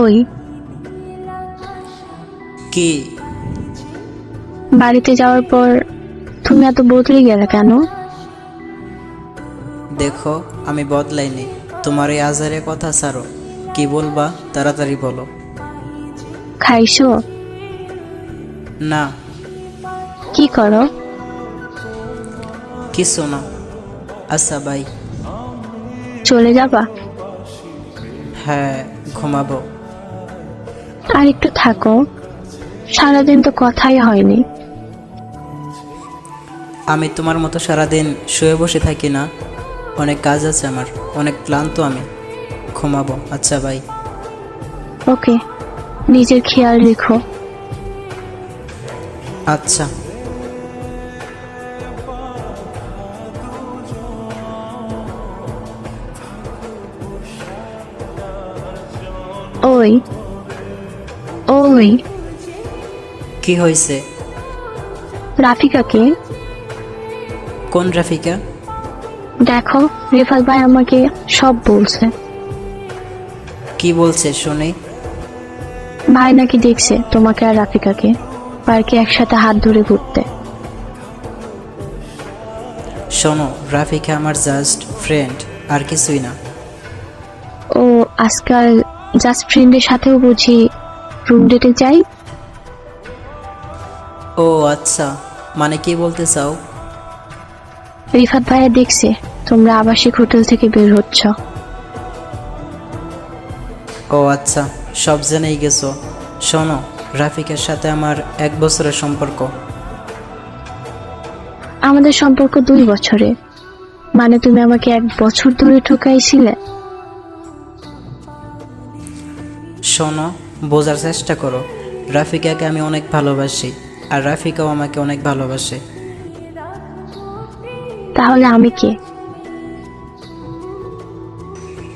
ওই কি? বাড়িতে যাওয়ার পর তুমি এত বদলে গেলে কেন? দেখো, আমি বদলাইনি। তোমার এই আজারে কথা ছাড়ো। কি বলবা তাড়াতাড়ি বলো। খাইছো? না, কি করো? কিছু না। আচ্ছা বাই। চলে যাবা? হ্যাঁ, ঘুমাবো। আর একটু থাকো, সারাদিন তো কথাই হয়নি। আমি তোমার মতো সারাদিন শুয়ে বসে থাকি না। অনেক কাজ আছে আমার, অনেক ক্লান্ত আমি। ঘুমাবো। আচ্ছা বাই। ওকে, নিজের খেয়াল রেখো। আচ্ছা। ওই ওই কি হয়েছে? রাফিকাকে কোন রাফিকা? দেখো, রেফাত ভাই আমাকে সব বলছে। কি বলছে শুনি। ভাই নাকি দেখছে তোমাকে আর রাফিকাকে পার্কে একসাথে হাত ধরে ঘুরতে। শোনো, রাফিকা আমার জাস্ট ফ্রেন্ড, আর কিছুই না। ও আজকাল জাস্ট ফ্রেন্ডের সাথেও বুঝি রুম ডেটে যাই। ও আচ্ছা, মানে কি বলতে চাও? রিফাত ভাইয়া দেখছে তোমরা আবাসিক হোটেল থেকে বের হচ্ছ। ও আচ্ছা, সব জেনেই গেছো। শোনো, রাফিকের সাথে আমার 1 বছরের সম্পর্ক। আমাদের সম্পর্ক 2 বছরে, মানে তুমি আমাকে 1 বছর ধরে ঠকাইছিলে। শোনো, বোঝার চেষ্টা করো। রাফিকাকে আমি অনেক ভালোবাসি, আর রাফিকাও আমাকে অনেক ভালোবাসে। তাহলে আমি কে?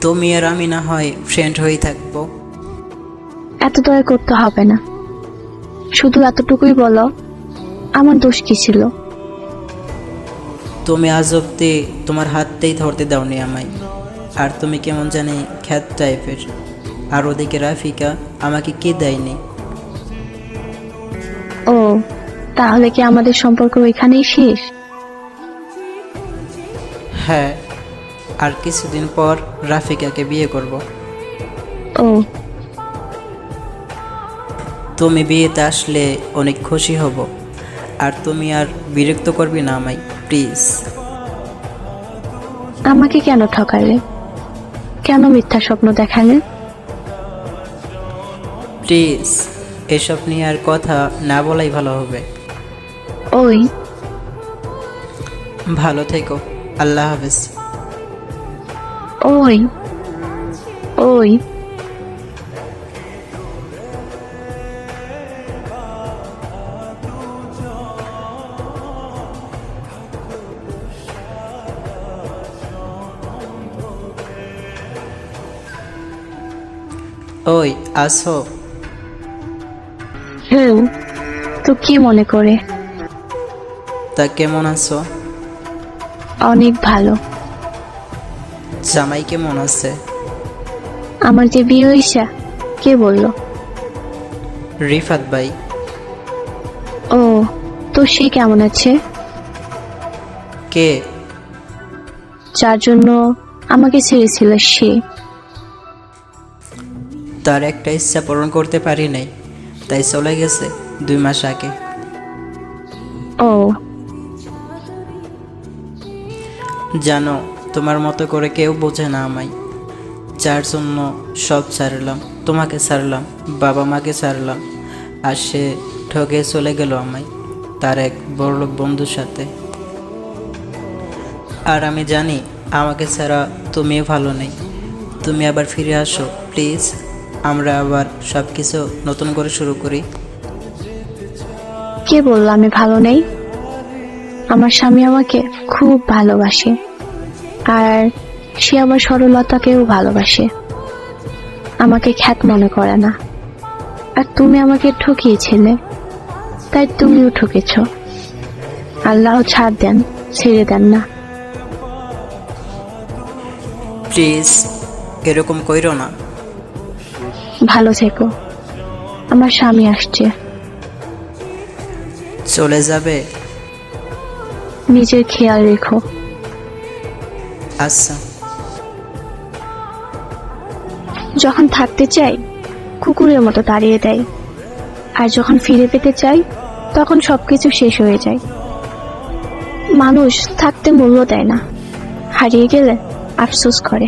তুমি আর আমি না হয় ফ্রেন্ড হয়েই থাকবো। এত দয়া করতে হবে না, শুধু এতটুকুই বলো, আমার দোষ কি ছিল? তুমি আজ অব্দি তোমার হাততেই ধরতে দাওনি আমায়। আর তুমি কেমন জানি খ্যাত টাইপের। আর ওদিকে রাফিকা আমাকে কি দেয়নি। ও তাহলে কি আমাদের সম্পর্ক এখানেই শেষ? হ্যাঁ, আর কিছুদিন পর রাফিকাকে বিয়ে করব। ও তুমি বিয়েতে আসলে অনেক খুশি হব। আর তুমি আর বিরক্ত করবি না আমায়, প্লিজ। আমাকে কেন ঠকালে? কেন মিথ্যা স্বপ্ন দেখালে? প্লিজ, এসব নিয়ে আর কথা না বলাই ভালো হবে। ওই ভালো থেকো। আল্লাহ হাফেজ। ওই ওই ওই আসো। তো কি মনে করে? তা কেমন আছো? অনেক ভালো। জামাই কেমন আছে? আমার যে বিয়ে হইছে, কে বললো? রিফাত ভাই। ও তো সে কেমন আছে? কে? যার জন্য আমাকে ছেড়েছিল সে। তার একটা ইচ্ছা পূরণ করতে পারি নাই, তাই চলে গেছে 2 মাস আগে। ও জানো, তোমার মতো করে কেউ বোঝে না আমায়। যার জন্য সব ছাড়লাম, তোমাকে ছাড়লাম, বাবা মাকে ছাড়লাম, আর সে ঠকে চলে গেল আমায় তার এক বড়লোক বন্ধুর সাথে। আর আমি জানি আমাকে ছাড়া তুমিও ভালো নেই। তুমি আবার ফিরে আসো প্লিজ। আমরা আবার সব কিছু নতুন করে শুরু করি। কে বললো আমি ভালো নেই? আমার স্বামী আমাকে খুব ভালোবাসে, আর সে আমার সরলতাকেও ভালোবাসে, আমাকে খ্যাত মনে করে না। আর তুমি আমাকে ঠকিয়েছিলে, তাই তুমিও ঠকেছ। আল্লাহ ছাড় দেন, ছেড়ে দেন না। প্লিজ এরকম কইরো না। ভালো থেকো। আমার স্বামী আসছে। চলে যাবে? নিজের খেয়াল রেখো। আচ্ছা। যখন থাকতে চাই কুকুরের মতো তাড়িয়ে দেয়, আর যখন ফিরে পেতে চাই তখন সবকিছু শেষ হয়ে যায়। মানুষ থাকতে মূল্য দেয় না, হারিয়ে গেলে আফসোস করে।